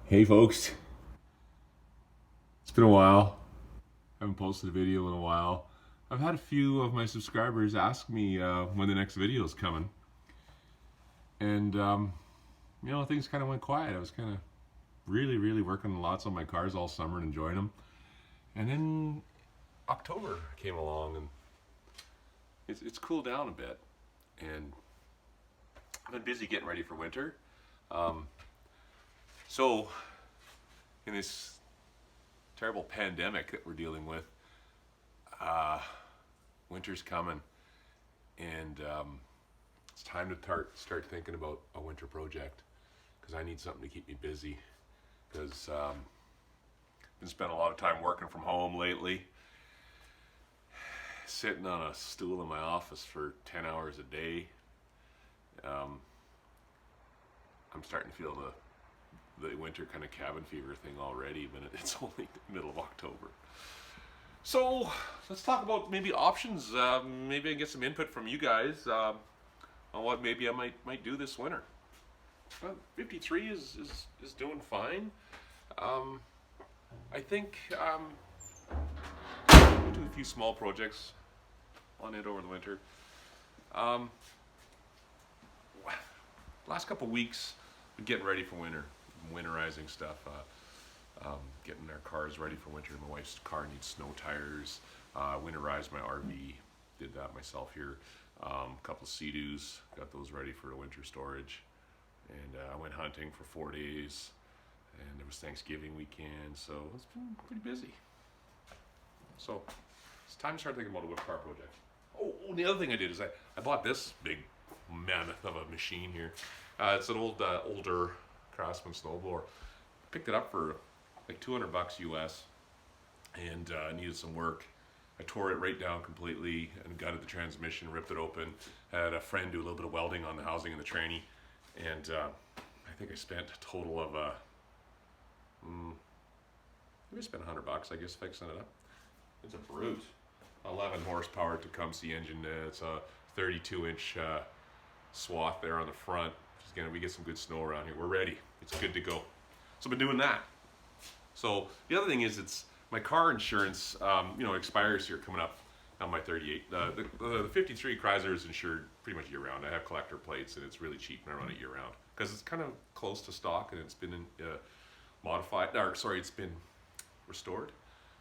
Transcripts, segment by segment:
Hey folks, it's been a while. I haven't posted a video in a while. I've had a few of my subscribers ask me when the next video is coming. And, things kind of went quiet. I was kind of really working lots on my cars all summer and enjoying them. And then October came along and it's cooled down a bit. And I've been busy getting ready for winter. So, in this terrible pandemic that we're dealing with, winter's coming, and it's time to start thinking about a winter project because I need something to keep me busy. Because I've been spending a lot of time working from home lately, sitting on a stool in my office for 10 hours a day. I'm starting to feel the winter kind of cabin fever thing already, but it's only the middle of October. So let's talk about maybe options. Maybe I can get some input from you guys on what maybe I might do this winter. 53 is doing fine. I think we'll do a few small projects on it over the winter. Last couple weeks, getting ready for winter, winterizing stuff, getting our cars ready for winter. My wife's car needs snow tires. Winterized my RV, did that myself here. A couple of Sea-Doos, got those ready for the winter storage. And I went hunting for 4 days, and it was Thanksgiving weekend, so it's been pretty busy. So it's time to start thinking about a whip car project. Oh, the other thing I did is I bought this big mammoth of a machine here. It's an older Craftsman snowblower. Picked it up for like $200 US, and needed some work. I tore it right down completely and gutted the transmission, ripped it open. Had a friend do a little bit of welding on the housing and the tranny, and I think I spent a total of maybe I spent $100, I guess, fixing it up. It's a brute. 11 horsepower Tecumseh engine. It's a 32-inch swath there on the front. We get some good snow around here. We're ready. It's good to go. So I've been doing that. So the other thing is, it's my car insurance. Expires here coming up on my 38. The 53 Chrysler is insured pretty much year round. I have collector plates, and it's really cheap, and I run it year round because it's kind of close to stock, and it's been modified. It's been restored,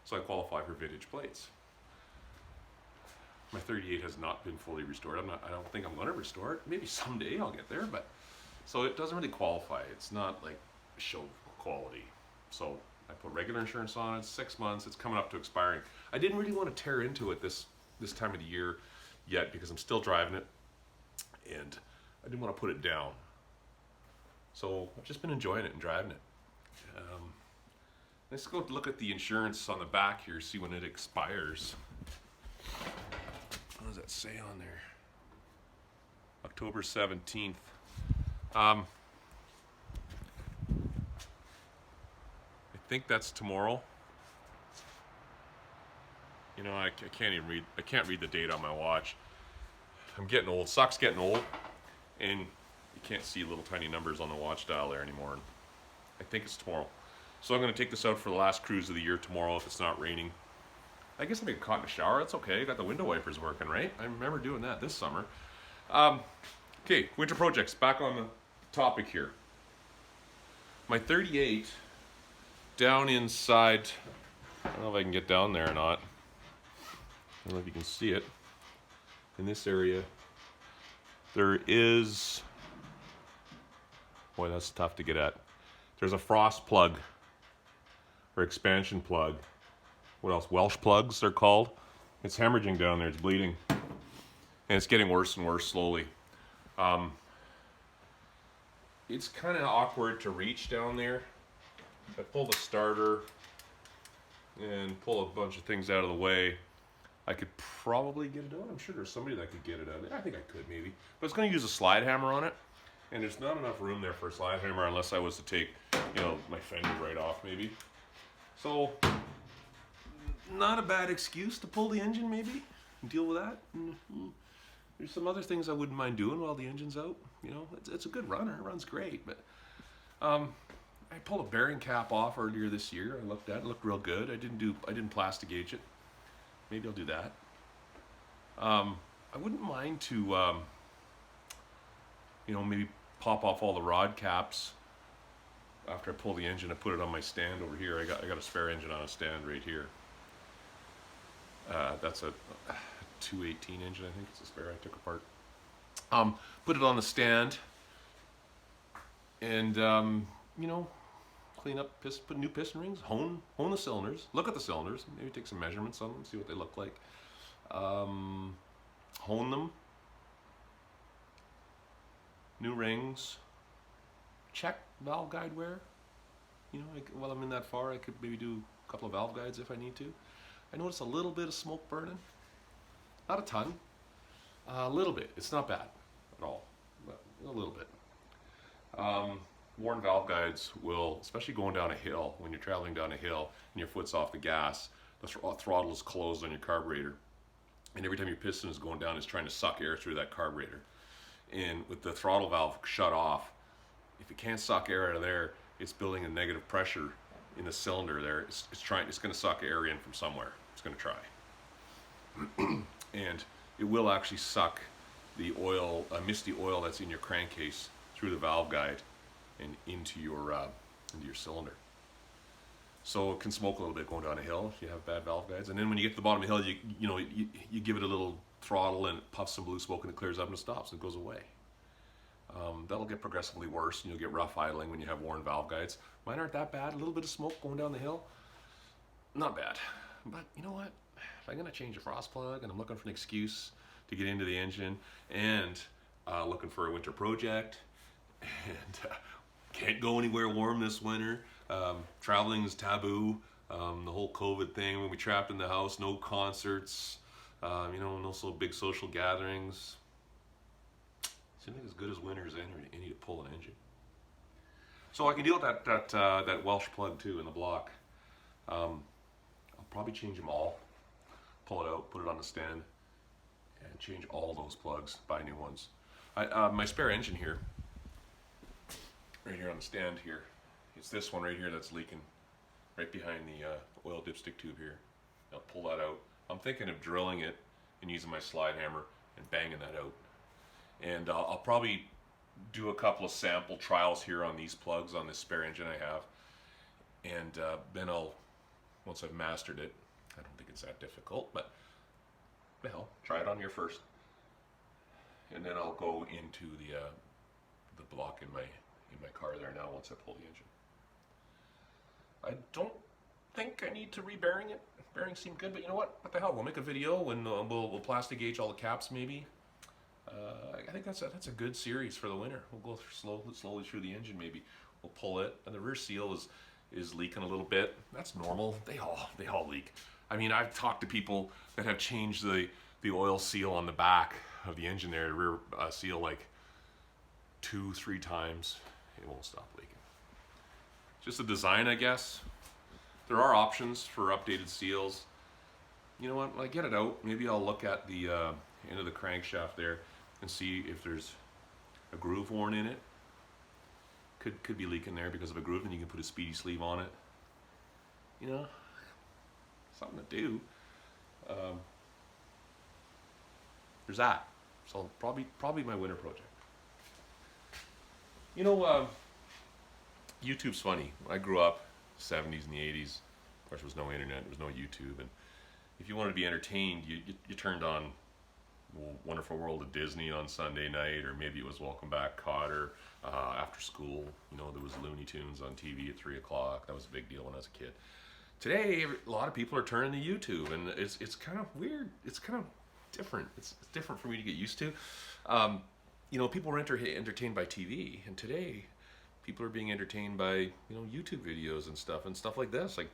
so I qualify for vintage plates. My 38 has not been fully restored. I don't think I'm going to restore it. Maybe someday I'll get there, but so it doesn't really qualify. It's not like show quality. So I put regular insurance on it. 6 months. It's coming up to expiring. I didn't really want to tear into it this time of the year yet because I'm still driving it, and I didn't want to put it down. So I've just been enjoying it and driving it. Let's go look at the insurance on the back here, see when it expires. What does that say on there? October 17th. I think that's tomorrow. I can't even read. I can't read the date on my watch. I'm getting old. Sucks getting old, and you can't see little tiny numbers on the watch dial there anymore. I think it's tomorrow. So I'm going to take this out for the last cruise of the year tomorrow if it's not raining. I guess I'll get caught in the shower. That's okay. I got the window wipers working, right? I remember doing that this summer. Okay, winter projects. Back on the topic here. My 38 down inside. I don't know if I can get down there or not. I don't know if you can see it. In this area, there is. Boy, that's tough to get at. There's a frost plug or expansion plug. What else? Welsh plugs, they're called. It's hemorrhaging down there. It's bleeding. And it's getting worse and worse slowly. It's kind of awkward to reach down there. If I pull the starter and pull a bunch of things out of the way, I could probably get it out. I'm sure there's somebody that could get it out. I think I could maybe. But it's going to use a slide hammer on it. And there's not enough room there for a slide hammer unless I was to take, my fender right off maybe. So, not a bad excuse to pull the engine maybe and deal with that. There's some other things I wouldn't mind doing while the engine's out. It's a good runner. It runs great, but I I pulled a bearing cap off earlier this year. I looked at it, looked real good. I didn't plastic gauge it. Maybe I'll do that. I wouldn't mind to, maybe pop off all the rod caps after I pull the engine. I put it on my stand over here. I got a spare engine on a stand right here. That's a 218 engine, I think it's a spare I took apart. Put it on the stand and, clean up, put new piston rings, hone the cylinders, look at the cylinders, maybe take some measurements on them, see what they look like. Hone them, new rings, check valve guide wear. While I'm in that far, I could maybe do a couple of valve guides if I need to. I notice a little bit of smoke burning, not a ton, a little bit. It's not bad at all, but a little bit. Worn valve guides will, especially going down a hill, when you're traveling down a hill and your foot's off the gas, the throttle is closed on your carburetor. And every time your piston is going down, it's trying to suck air through that carburetor. And with the throttle valve shut off, if it can't suck air out of there, it's building a negative pressure in the cylinder there. It's going to suck air in from somewhere. It's going to try. And it will actually suck the oil, misty oil that's in your crankcase through the valve guide and into your cylinder. So it can smoke a little bit going down a hill if you have bad valve guides. And then when you get to the bottom of the hill, you give it a little throttle and it puffs some blue smoke and it clears up and it stops and it goes away. That'll get progressively worse and you'll get rough idling when you have worn valve guides. Mine aren't that bad. A little bit of smoke going down the hill, not bad. But you know what? If I'm going to change a frost plug and I'm looking for an excuse to get into the engine and looking for a winter project and can't go anywhere warm this winter, traveling is taboo, the whole COVID thing, when we trapped in the house, no concerts, no so big social gatherings. Seems like as good as winter as any to pull an engine. So I can deal with that Welsh plug too in the block. I'll probably change them all, pull it out, put it on the stand, and change all those plugs, buy new ones. My spare engine here, right here on the stand here, it's this one right here that's leaking right behind the oil dipstick tube here. I'll pull that out. I'm thinking of drilling it and using my slide hammer and banging that out. And I'll probably do a couple of sample trials here on these plugs on this spare engine I have. And then once I've mastered it, I don't think it's that difficult, but hell, try it on here first. And then I'll go into the block in my car there now once I pull the engine. I don't think I need to re-bearing it. Bearings seem good, but you know what? What the hell? We'll make a video and we'll plastic gauge all the caps maybe. I think that's a good series for the winter. We'll go slowly through the engine maybe. We'll pull it, and the rear seal is leaking a little bit. That's normal. They all leak. I mean, I've talked to people that have changed the oil seal on the back of the engine there, the rear seal, like 2-3 times. It won't stop leaking. Just the design, I guess. There are options for updated seals. You know what? When I get it out, maybe I'll look at the end of the crankshaft there and see if there's a groove worn in it. Could be leaking there because of a groove, and you can put a speedy sleeve on it. You know, something to do. There's that. So probably my winter project. You know, YouTube's funny. I grew up 70s and the 80s. Of course, there was no internet, there was no YouTube, and if you wanted to be entertained, you turned on Wonderful World of Disney on Sunday night, or maybe it was Welcome Back Kotter after school. You know, there was Looney Tunes on TV at 3 o'clock. That was a big deal when I was a kid. Today, a lot of people are turning to YouTube, and it's kind of weird. It's kind of different. It's different for me to get used to. You know, people were entertained by TV, and today people are being entertained by, YouTube videos and stuff like this. Like,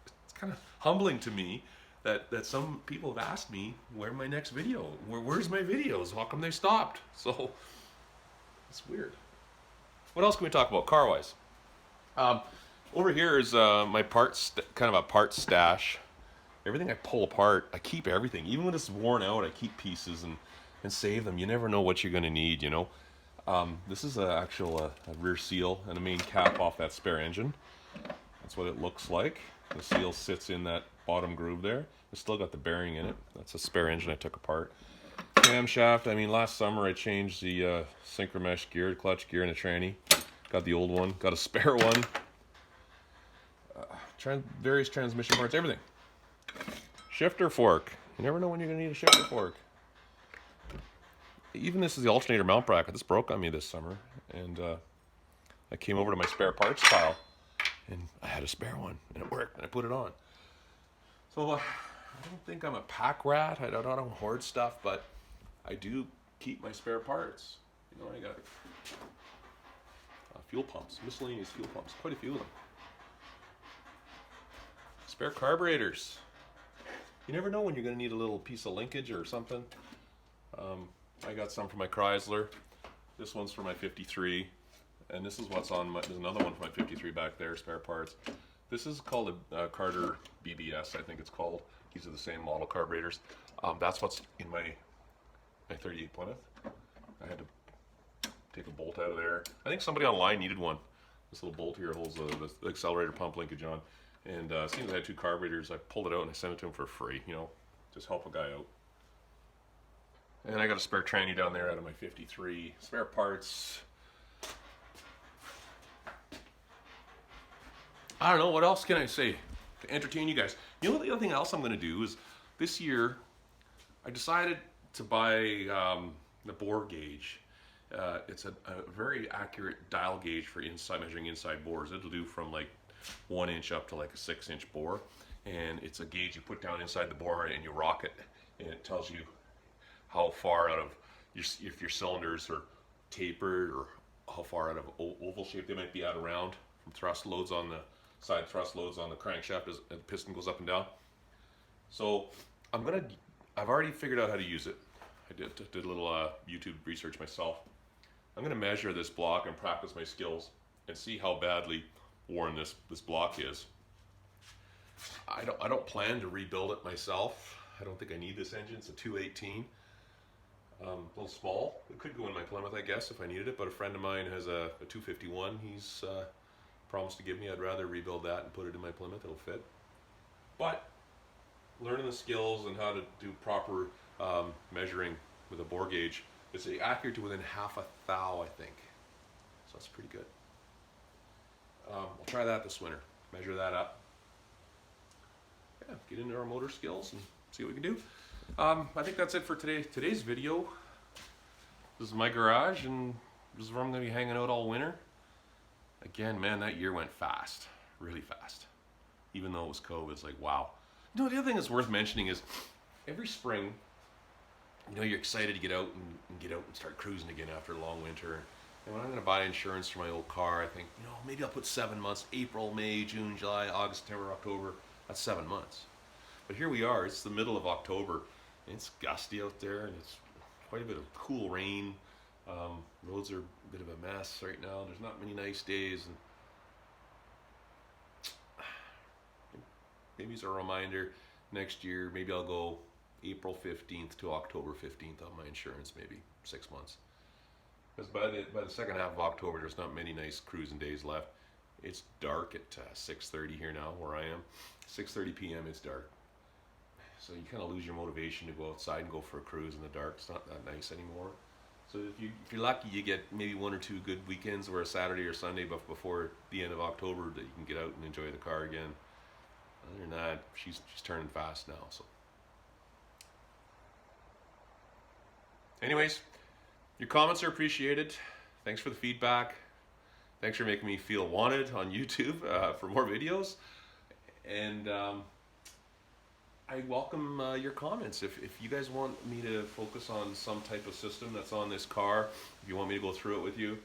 it's kind of humbling to me that some people have asked me where's my next video, where's my videos, how come they stopped? So it's weird. What else can we talk about car wise? Over here is my parts, kind of a parts stash. Everything I pull apart, I keep everything. Even when it's worn out, I keep pieces and save them. You never know what you're going to need, This is a rear seal and a main cap off that spare engine. That's what it looks like. The seal sits in that bottom groove there. It's still got the bearing in it. That's a spare engine I took apart. Camshaft, I mean, last summer I changed the synchro mesh gear, clutch gear, and a tranny. Got the old one, got a spare one. Various transmission parts, everything. Shifter fork. You never know when you're going to need a shifter fork. Even this is the alternator mount bracket. This broke on me this summer. And I came over to my spare parts pile. And I had a spare one. And it worked. And I put it on. So I don't think I'm a pack rat. I don't hoard stuff. But I do keep my spare parts. You know, I got fuel pumps. Miscellaneous fuel pumps. Quite a few of them. Spare carburetors. You never know when you're going to need a little piece of linkage or something. I got some for my Chrysler. This one's for my 53. And this is what's on my, there's another one for my 53 back there, spare parts. This is called a Carter BBS, I think it's called. These are the same model carburetors. That's what's in my 38 Plymouth. I had to take a bolt out of there. I think somebody online needed one. This little bolt here holds the accelerator pump linkage on. And as soon as I had two carburetors, I pulled it out and I sent it to him for free, you know, just help a guy out. And I got a spare tranny down there out of my 53. Spare parts. I don't know, what else can I say to entertain you guys? You know, the other thing else I'm going to do is this year I decided to buy the Boar Gauge. It's a very accurate dial gauge for measuring inside bores. It'll do from like 1 inch up to like a 6-inch bore, and it's a gauge you put down inside the bore and you rock it, and it tells you how far out of if your cylinders are tapered or how far out of oval shape they might be out around from thrust loads on the side thrust loads on the crankshaft as the piston goes up and down. So I've already figured out how to use it. I did a little YouTube research myself. I'm going to measure this block and practice my skills and see how badly worn this block is. I don't plan to rebuild it myself. I don't think I need this engine. It's a 218. A little small. It could go in my Plymouth, I guess, if I needed it, but a friend of mine has a 251 he's promised to give me. I'd rather rebuild that and put it in my Plymouth. It'll fit. But learning the skills and how to do proper measuring with a bore gauge, it's accurate to within half a thou, I think. So that's pretty good. I'll try that this winter. Measure that up. Yeah, get into our motor skills and see what we can do. I think that's it for today's video. This is my garage, and this is where I'm going to be hanging out all winter. Again, man, that year went fast. Really fast. Even though it was COVID, it's like, wow. You know, the other thing that's worth mentioning is every spring, you know, you're excited to get out and get out and start cruising again after a long winter. And when I'm going to buy insurance for my old car, I think, you know, maybe I'll put 7 months, April, May, June, July, August, September, October. That's 7 months. But here we are, it's the middle of October, and it's gusty out there, and it's quite a bit of cool rain. Roads are a bit of a mess right now. There's not many nice days. And maybe it's a reminder, next year, maybe I'll go April 15th to October 15th on my insurance, maybe 6 months. Because by the second half of October, there's not many nice cruising days left. It's dark at 6:30 here now, where I am. 6:30 p.m. it's dark. So you kind of lose your motivation to go outside and go for a cruise in the dark. It's not that nice anymore. So if you're lucky, you get maybe 1 or 2 good weekends, where a Saturday or Sunday before the end of October that you can get out and enjoy the car again. Other than that, she's turning fast now. So, anyways, your comments are appreciated. Thanks for the feedback. Thanks for making me feel wanted on YouTube for more videos. And I welcome your comments. If you guys want me to focus on some type of system that's on this car, if you want me to go through it with you,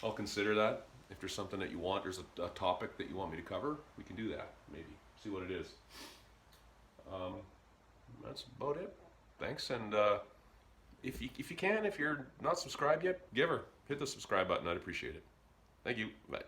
I'll consider that. If there's something that you want, there's a topic that you want me to cover, we can do that, maybe. See what it is. That's about it. Thanks, and if you can, if you're not subscribed yet, hit the subscribe button. I'd appreciate it. Thank you. Bye.